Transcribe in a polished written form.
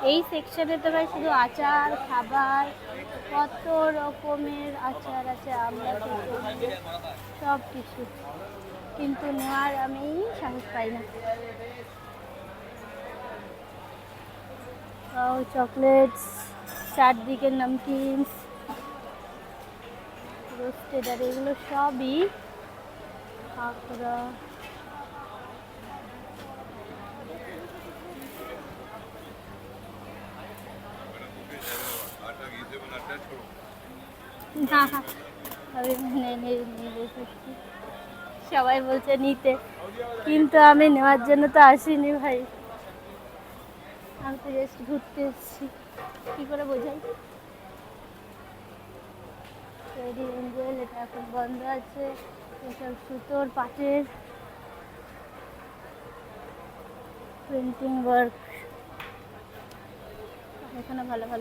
এই সেকশনে তো ভাই শুধু আচার, খাবার, কত রকমের আচার আছে, আমরা সব কিছু, কিন্তু নেওয়ার আমি সাহস পাই না। চকলেটস, চারদিকে নমকিনস, রোস্টেড, আর এগুলো সবই খাকড়া। না, আমি নিয়ে বসেছি, সবাই বলছে নিতে, কিন্তু আমি নেওয়ার জন্য তো আসিনি ভাই, আমি তো জাস্ট ঘুরতে এসেছি। কী করে বোঝাই? রেডি এঞ্জেল, এটা এখন বন্ধ আছে, এসব সুতোর, পাটের প্রিন্টিং ওয়ার্ক, এখানে ভালো ভালো